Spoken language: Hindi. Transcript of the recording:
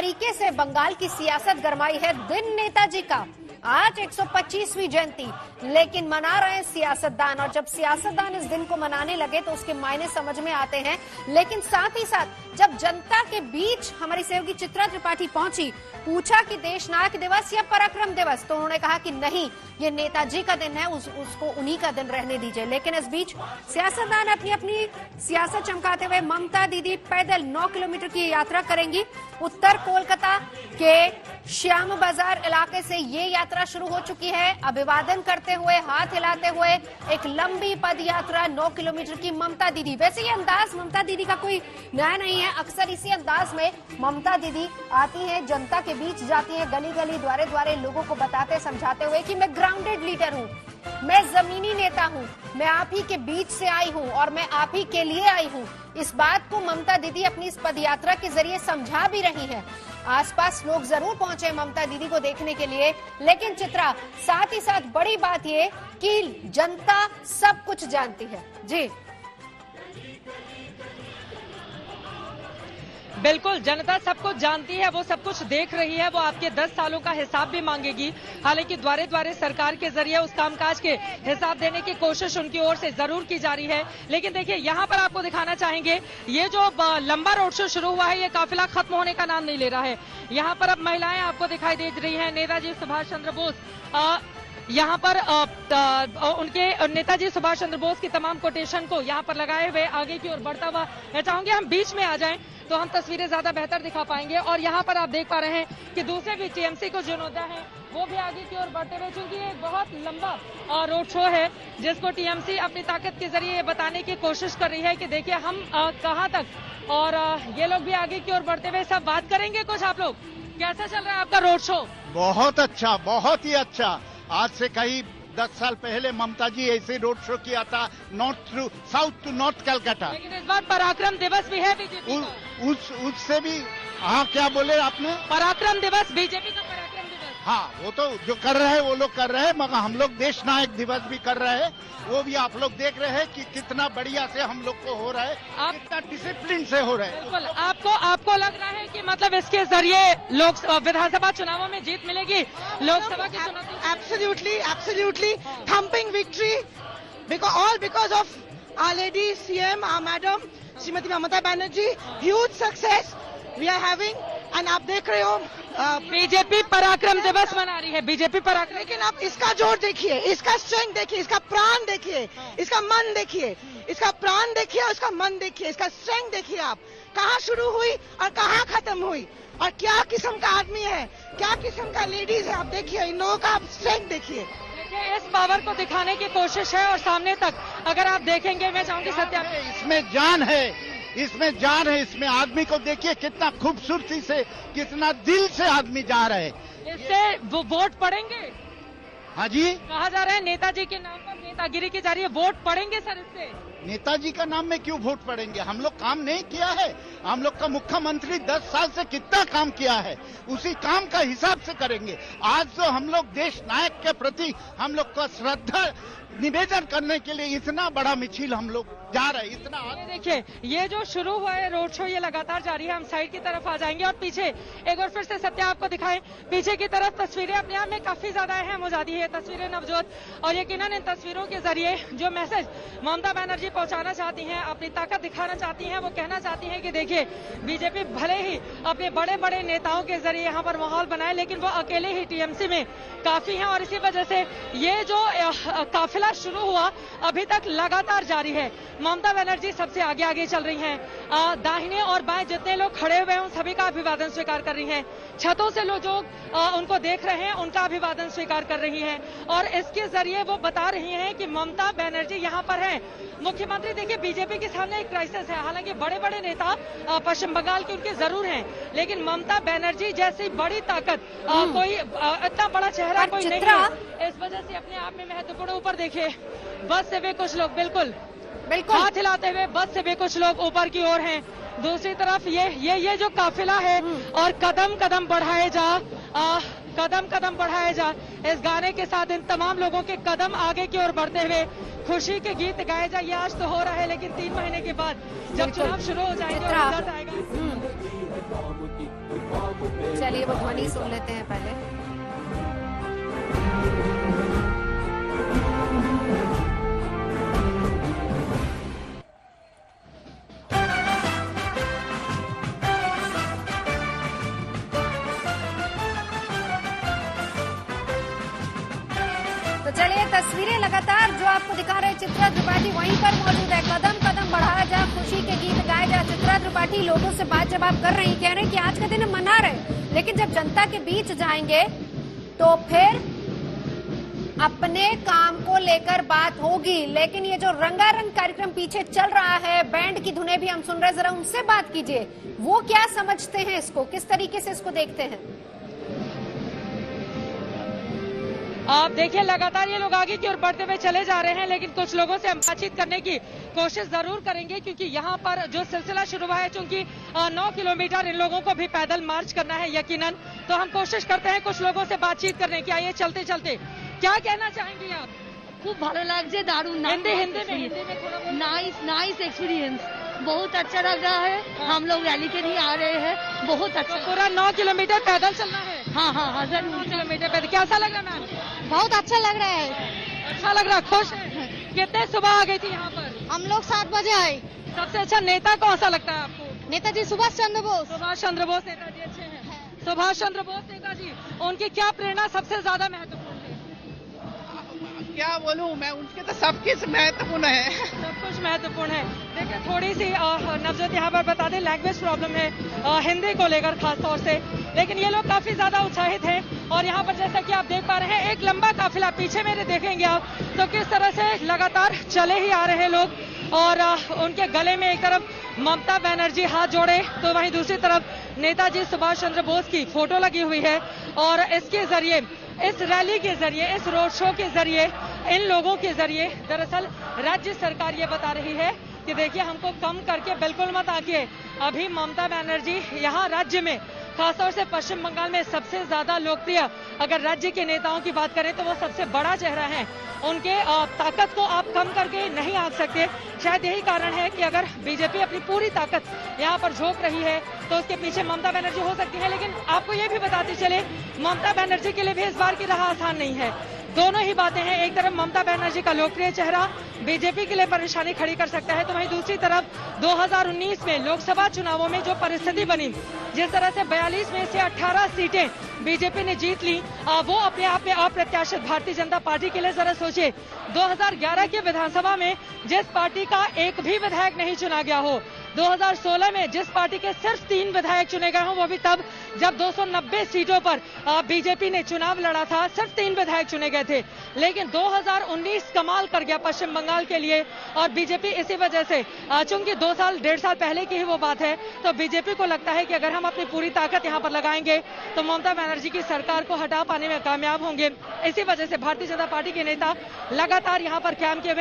तरीके से बंगाल की सियासत गरमाई है। दिन नेताजी का, आज 125वीं जयंती, लेकिन मना रहे हैं सियासतदान। और जब सियासतदान इस दिन को मनाने लगे तो उसके मायने समझ में आते हैं। लेकिन साथ ही साथ जब जनता के बीच हमारी सहयोगी चित्रा त्रिपाठी पहुंची, पूछा कि देश नायक दिवस या पराक्रम दिवस, तो उन्होंने कहा कि नहीं, ये नेताजी का दिन है, उसको उन्हीं का दिन रहने दीजिए। लेकिन इस बीच सियासतदान अपनी अपनी सियासत चमकाते हुए ममता दीदी पैदल 9 किलोमीटर की यात्रा करेंगी। उत्तर कोलकाता के श्याम बाजार इलाके से ये यात्रा शुरू हो चुकी है। अभिवादन करते हुए, हाथ हिलाते हुए एक लंबी पद यात्रा 9 किलोमीटर की। ममता दीदी, वैसे ये अंदाज ममता दीदी का कोई नया नहीं है। अक्सर इसी अंदाज में ममता दीदी आती हैं, जनता के बीच जाती हैं, गली गली द्वारे द्वारे लोगों को बताते समझाते हुए कि मैं ग्राउंडेड लीडर हूँ, मैं जमीनी नेता हूँ, मैं आप ही के बीच से आई हूँ और मैं आप ही के लिए आई हूँ। इस बात को ममता दीदी अपनी इस पदयात्रा के जरिए समझा भी रही है। आसपास लोग जरूर पहुंचे ममता दीदी को देखने के लिए, लेकिन चित्रा, साथ ही साथ बड़ी बात ये कि जनता सब कुछ जानती है। जी बिल्कुल, जनता सब कुछ जानती है, वो सब कुछ देख रही है, वो आपके 10 सालों का हिसाब भी मांगेगी। हालांकि द्वारे द्वारे सरकार के जरिए उस कामकाज के हिसाब देने की कोशिश उनकी ओर से जरूर की जा रही है। लेकिन देखिए, यहाँ पर आपको दिखाना चाहेंगे, ये जो लंबा रोड शो शुरू हुआ है, ये काफिला खत्म होने का नाम नहीं ले रहा है। यहाँ पर अब महिलाएं आपको दिखाई दे रही है। नेताजी सुभाष चंद्र बोस, यहाँ पर उनके नेताजी सुभाष चंद्र बोस की तमाम कोटेशन को यहाँ पर लगाए हुए आगे की ओर बढ़ता हुआ, मैं चाहूंगी हम बीच में आ जाएं तो हम तस्वीरें ज्यादा बेहतर दिखा पाएंगे। और यहाँ पर आप देख पा रहे हैं कि दूसरे भी टीएमसी को जिनोदा है, वो भी आगे की ओर बढ़ते हुए, चूंकि ये एक बहुत लंबा रोड शो है जिसको टीएमसी अपनी ताकत के जरिए बताने की कोशिश कर रही है कि देखिए हम कहाँ तक, और ये लोग भी आगे की ओर बढ़ते हुए। सब बात करेंगे कुछ, आप लोग कैसा चल रहा है आपका रोड शो? बहुत अच्छा, बहुत ही अच्छा। आज से कहीं 10 साल पहले ममता जी ऐसे रोड शो किया था, साउथ टू नॉर्थ कलकत्ता। लेकिन इस बार पराक्रम दिवस भी है बीजेपी का। उससे भी, हाँ, क्या बोले आपने? पराक्रम दिवस, बीजेपी का पराक्रम दिवस। हाँ, वो तो जो कर रहे हैं वो लोग कर रहे हैं, मगर हम लोग देश नायक दिवस भी कर रहे हैं। वो भी आप लोग देख रहे हैं कि कितना बढ़िया से हम लोग को हो रहा है, कितना डिसिप्लिन से हो रहा है। बिल्कुल, आपको लग रहा है कि मतलब इसके जरिए लोग विधानसभा चुनावों में जीत मिलेगी, लोकसभा की चुनौती? Absolutely, thumping victory, because of our lady CM, our madam Shrimati Mamata Banerjee, huge success we are having। and आप देख रहे हो बीजेपी पराक्रम दिवस मना रही है, बीजेपी पराक्रम। लेकिन आप इसका जोर देखिए, इसका स्ट्रेंथ देखिए, इसका प्राण देखिए, इसका मन देखिए, इसका प्राण देखिए और इसका मन देखिए, इसका स्ट्रेंथ देखिए। आप कहाँ शुरू हुई और कहाँ खत्म हुई, और क्या किस्म का आदमी है, क्या किस्म का लेडीज है। आप देखिए, इन लोगों का आप स्ट्रेंथ देखिए। इस पावर को दिखाने की कोशिश है और सामने तक अगर आप देखेंगे, मैं चाहूंगी सत्या, इसमें जान है, इसमें जान है। इसमें आदमी को देखिए कितना खूबसूरती से, कितना दिल से आदमी जा रहे हैं। इससे वो वोट पड़ेंगे। हाँ जी, कहा जा रहा है नेताजी के नाम पर नेतागिरी की जा रही है, वोट पड़ेंगे सर इससे? नेताजी का नाम में क्यों वोट पड़ेंगे? हम लोग काम नहीं किया है? हम लोग का मुख्यमंत्री 10 साल से कितना काम किया है, उसी काम का हिसाब से करेंगे। आज जो हम लोग देश नायक के प्रति हम लोग का श्रद्धा निवेदन करने के लिए इतना बड़ा मिছিল हम लोग जा रहे हैं, इतना। देखिए, ये जो शुरू हुआ है रोड शो, ये लगातार जारी है। हम साइड की तरफ आ जाएंगे और पीछे एक बार फिर से सत्या आपको दिखाएं, पीछे की तरफ तस्वीरें अपने आप में काफी ज्यादा अहम हो जाती है, तस्वीरें नवजोत। और यकीनन इन तस्वीरों के जरिए जो मैसेज ममता बनर्जी पहुंचाना चाहती हैं, अपनी ताकत दिखाना चाहती हैं, वो कहना चाहती हैं कि देखिए, बीजेपी भले ही अपने बड़े बड़े नेताओं के जरिए यहाँ पर माहौल बनाए, लेकिन वो अकेले ही टीएमसी में काफी हैं। और इसी वजह से ये जो काफिला शुरू हुआ अभी तक लगातार जारी है। ममता बनर्जी सबसे आगे आगे चल रही हैं, दाहिने और बाएं जितने लोग खड़े हुए हैं उन सभी का अभिवादन स्वीकार कर रही हैं। छतों से लोग जो उनको देख रहे हैं उनका अभिवादन स्वीकार कर रही हैं, और इसके जरिए वो बता रही हैं कि ममता बनर्जी यहाँ पर है। मुख्यमंत्री, देखिए, बीजेपी के सामने एक क्राइसिस है। हालांकि बड़े बड़े नेता पश्चिम बंगाल के उनके जरूर हैं, लेकिन ममता बनर्जी जैसी बड़ी ताकत कोई इतना बड़ा चेहरा कोई नहीं है। इस वजह से अपने आप में महत्वपूर्ण। ऊपर देखिए, बस से भी कुछ लोग बिल्कुल हाथ हिलाते हुए बस से भी कुछ लोग ऊपर की ओर हैं। दूसरी तरफ ये जो काफिला है, और कदम कदम बढ़ाए जा, कदम कदम बढ़ाए जा, इस गाने के साथ इन तमाम लोगों के कदम आगे की ओर बढ़ते हुए खुशी के गीत गाए जा। ये आज तो हो रहा है, लेकिन 3 महीने के बाद जब चुनाव शुरू हो जाएंगे, रिजल्ट आएगा। चलिए वो ध्वनि सुन लेते हैं पहले। तो चलिए तस्वीरें लगातार जो आपको दिखा रहे हैं, चित्रा त्रिपाठी वहीं पर मौजूद है। कदम कदम बढ़ाया जा, खुशी के गीत गाए जा। चित्रा त्रिपाठी लोगों से बात जब आप कर रही, कह रहे हैं कि आज का दिन हम मना रहे हैं, लेकिन जब जनता के बीच जाएंगे तो फिर अपने काम को लेकर बात होगी। लेकिन ये जो रंगारंग कार्यक्रम पीछे चल रहा है, बैंड की धुनें भी हम सुन रहे हैं, जरा उनसे बात कीजिए, वो क्या समझते हैं इसको, किस तरीके से इसको देखते हैं? आप देखिए लगातार ये लोग आगे की ओर बढ़ते हुए चले जा रहे हैं, लेकिन कुछ लोगों से हम बातचीत करने की कोशिश जरूर करेंगे, क्योंकि यहाँ पर जो सिलसिला शुरू हुआ है, चूंकि 9 किलोमीटर इन लोगों को भी पैदल मार्च करना है यकीनन, तो हम कोशिश करते हैं कुछ लोगों से बातचीत करने की। आइए चलते चलते क्या कहना चाहेंगी आप? खूब भालो लागছে दारुण हिंदी में थोड़ा बोलिए। नाइस एक्सपीरियंस, बहुत अच्छा लग रहा है। हम लोग रैली के लिए आ रहे हैं, बहुत अच्छा। पूरा 9 किलोमीटर पैदल चलना है? हाँ सर, 9 किलोमीटर पैदल। कैसा लग रहा है मैम? बहुत अच्छा लग रहा है। अच्छा लग रहा, खुश है? कितने सुबह आ गई थी यहाँ पर? हम लोग 7 बजे आए। सबसे अच्छा नेता कौन सा लगता है आपको? नेताजी सुभाष चंद्र बोस। सुभाष चंद्र बोस नेताजी अच्छे हैं। सुभाष चंद्र बोस नेताजी, उनकी क्या प्रेरणा सबसे ज्यादा महत्वपूर्ण है? क्या बोलूं मैं, उनके तो सब कुछ महत्वपूर्ण है। सब कुछ महत्वपूर्ण है। देखिए थोड़ी सी नवजोत यहाँ पर बता दें, लैंग्वेज प्रॉब्लम है हिंदी को लेकर खास तौर से, लेकिन ये लोग काफी ज्यादा उत्साहित हैं। और यहाँ पर जैसा कि आप देख पा रहे हैं, एक लंबा काफिला पीछे मेरे देखेंगे आप तो किस तरह से लगातार चले ही आ रहे हैं लोग, और उनके गले में एक तरफ ममता बनर्जी हाथ जोड़े तो वहीं दूसरी तरफ नेताजी सुभाष चंद्र बोस की फोटो लगी हुई है। और इसके जरिए, इस रैली के जरिए, इस रोड शो के जरिए, इन लोगों के जरिए दरअसल राज्य सरकार ये बता रही है कि देखिए हमको कम करके बिल्कुल मत आके। अभी ममता बनर्जी यहाँ राज्य में, खासतौर से पश्चिम बंगाल में सबसे ज्यादा लोकप्रिय अगर राज्य के नेताओं की बात करें तो वो सबसे बड़ा चेहरा है। उनके ताकत को आप कम करके नहीं आंक सकते। शायद यही कारण है कि अगर बीजेपी अपनी पूरी ताकत यहाँ पर झोंक रही है तो उसके पीछे ममता बनर्जी हो सकती है। लेकिन आपको ये भी बताते चले, ममता बनर्जी के लिए भी इस बार की राह आसान नहीं है। दोनों ही बातें हैं, एक तरफ ममता बनर्जी का लोकप्रिय चेहरा बीजेपी के लिए परेशानी खड़ी कर सकता है, तो वहीं दूसरी तरफ 2019 में लोकसभा चुनावों में जो परिस्थिति बनी, जिस तरह से 42 में से 18 सीटें बीजेपी ने जीत ली, वो अपने आप में अप्रत्याशित भारतीय जनता पार्टी के लिए। जरा सोचिए 2011 के विधानसभा में जिस पार्टी का एक भी विधायक नहीं चुना गया हो, 2016 में जिस पार्टी के सिर्फ 3 विधायक चुने गए हों, वो भी तब जब 290 सीटों पर बीजेपी ने चुनाव लड़ा था, सिर्फ 3 विधायक चुने गए थे। लेकिन 2019 कमाल कर गया पश्चिम बंगाल के लिए, और बीजेपी इसी वजह से, चूंकि 2 साल 1.5 साल पहले की ही वो बात है, तो बीजेपी को लगता है कि अगर हम अपनी पूरी ताकत यहाँ पर लगाएंगे तो ममता बनर्जी की सरकार को हटा पाने में कामयाब होंगे। इसी वजह से भारतीय जनता पार्टी के नेता लगातार यहाँ पर कैंप किए हुए हैं।